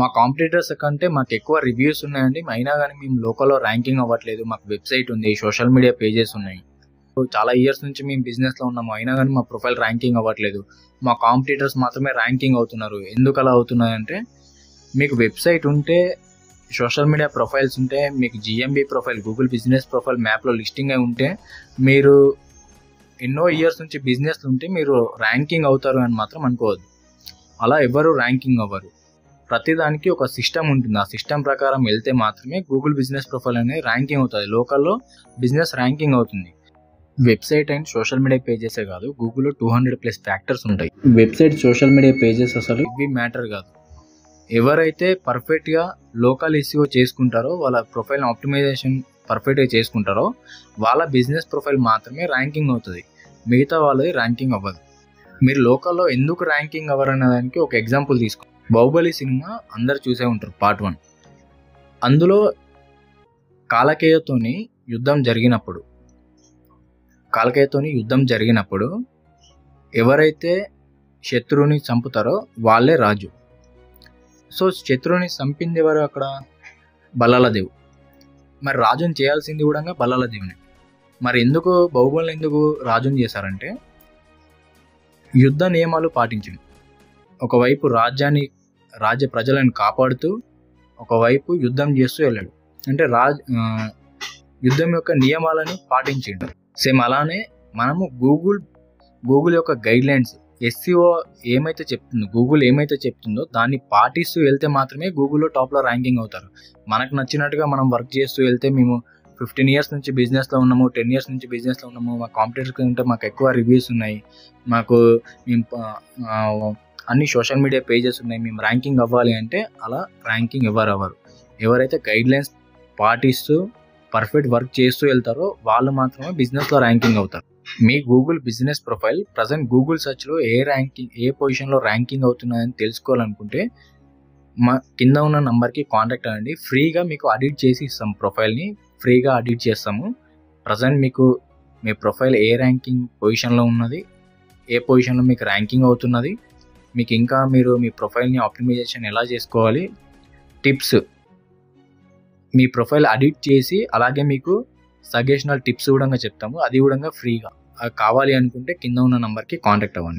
మా కాంపిటీటర్స్ కంటే మాకు ఎక్కువ రివ్యూస్ ఉన్నాయండి. అయినా కానీ మేము లోకల్లో ర్యాంకింగ్ అవ్వట్లేదు. మాకు వెబ్సైట్ ఉంది, సోషల్ మీడియా పేజెస్ ఉన్నాయి. చాలా ఇయర్స్ నుంచి మేము బిజినెస్లో ఉన్నాము. అయినా కానీ మా ప్రొఫైల్ ర్యాంకింగ్ అవ్వట్లేదు. మా కాంపిటీటర్స్ మాత్రమే ర్యాంకింగ్ అవుతున్నారు. ఎందుకు అలా అవుతున్నాయంటే, మీకు వెబ్సైట్ ఉంటే, సోషల్ మీడియా ప్రొఫైల్స్ ఉంటే, మీకు GMB profile, Google business profile మ్యాప్లో లిస్టింగ్ అయి ఉంటే, మీరు ఎన్నో ఇయర్స్ నుంచి బిజినెస్లు ఉంటే మీరు ర్యాంకింగ్ అవుతారు అని మాత్రం అనుకోవద్దు. అలా ఎవరు ర్యాంకింగ్ అవ్వరు. ప్రతిదానికి ఒక సిస్టమ్ ఉంటుంది. ఆ సిస్టమ్ ప్రకారం వెళ్తే మాత్రమే గూగుల్ బిజినెస్ ప్రొఫైల్ అనేది ర్యాంకింగ్ అవుతుంది. లోకల్లో బిజినెస్ ర్యాంకింగ్ అవుతుంది. వెబ్సైట్ అండ్ సోషల్ మీడియా పేజెసే కాదు, గూగుల్లో 200+ ఫ్యాక్టర్స్ ఉంటాయి. వెబ్సైట్, సోషల్ మీడియా పేజెస్ అసలు ఇవి మ్యాటర్ కాదు. ఎవరైతే పర్ఫెక్ట్గా లోకల్ ఎస్ఈఓ చేసుకుంటారో, వాళ్ళ ప్రొఫైల్ ఆప్టిమైజేషన్ పర్ఫెక్ట్గా చేసుకుంటారో వాళ్ళ బిజినెస్ ప్రొఫైల్ మాత్రమే ర్యాంకింగ్ అవుతుంది. మిగతా వాళ్ళది ర్యాంకింగ్ అవ్వదు. మీరు లోకల్లో ఎందుకు ర్యాంకింగ్ అవ్వరనే దానికి ఒక ఎగ్జాంపుల్ తీసుకో. బాహుబలి సినిమా అందరు చూసే ఉంటారు, పార్ట్ 1. అందులో కాలకేయతోని యుద్ధం జరిగినప్పుడు ఎవరైతే శత్రువుని చంపుతారో వాళ్ళే రాజు. సో శత్రువుని చంపింది ఎవరు అక్కడ? బల్లాలదేవ్. మరి రాజుని చేయాల్సింది కూడా బల్లాలదేవుని. మరి ఎందుకు బాహుబలిని ఎందుకు రాజుని చేశారంటే, యుద్ధ నియమాలు పాటించింది. ఒకవైపు రాజ్య ప్రజలను కాపాడుతూ, ఒకవైపు యుద్ధం చేస్తూ వెళ్ళాడు. అంటే యుద్ధం యొక్క నియమాలను పాటించిండు. సేమ్ అలానే మనము గూగుల్ యొక్క గైడ్లైన్స్, ఎస్సీఓ గూగుల్ ఏమైతే చెప్తుందో దాన్ని పాటిస్తూ వెళ్తే మాత్రమే గూగుల్లో టాప్లో ర్యాంకింగ్ అవుతారు. మనకు నచ్చినట్టుగా మనం వర్క్ చేస్తూ వెళ్తే, మేము 15 ఇయర్స్ నుంచి బిజినెస్లో ఉన్నాము, 10 ఇయర్స్ నుంచి బిజినెస్లో ఉన్నాము, మా కాంపిటీటర్స్ కంటే మాకు ఎక్కువ రివ్యూస్ ఉన్నాయి, మేము అన్ని సోషల్ మీడియా పేజెస్ ఉన్నాయి, మేము ర్యాంకింగ్ అవ్వాలి అంటే అలా ర్యాంకింగ్ ఎవరు. ఎవరైతే గైడ్లైన్స్ పాటిస్తూ పర్ఫెక్ట్ వర్క్ చేస్తూ వెళ్తారో వాళ్ళు మాత్రమే బిజినెస్లో ర్యాంకింగ్ అవుతారు. మీ Google business profile present Google సర్చ్లో ఏ పొజిషన్లో ర్యాంకింగ్ అవుతున్నాయని తెలుసుకోవాలనుకుంటే మా కింద ఉన్న నంబర్కి కాంటాక్ట్ అవ్వండి. ఫ్రీగా మీకు అడిట్ చేసి ఇస్తాం. ప్రొఫైల్ని ఫ్రీగా అడిట్ చేస్తాము. ప్రజెంట్ మీకు మీ ప్రొఫైల్ ఏ ర్యాంకింగ్ పొజిషన్లో ఉన్నది, ఏ పొజిషన్లో మీకు ర్యాంకింగ్ అవుతున్నది, మీకు ఇంకా మీరు మీ ప్రొఫైల్ని ఆప్టిమైజేషన్ ఎలా చేసుకోవాలి, టిప్స్, మీ ప్రొఫైల్ అడిట్ చేసి అలాగే మీకు సజెషనల్ టిప్స్ కూడా చెప్తాము. అది కూడా ఫ్రీగా. అది కావాలి అనుకుంటే కింద ఉన్న నంబర్కి కాంటాక్ట్ అవ్వండి.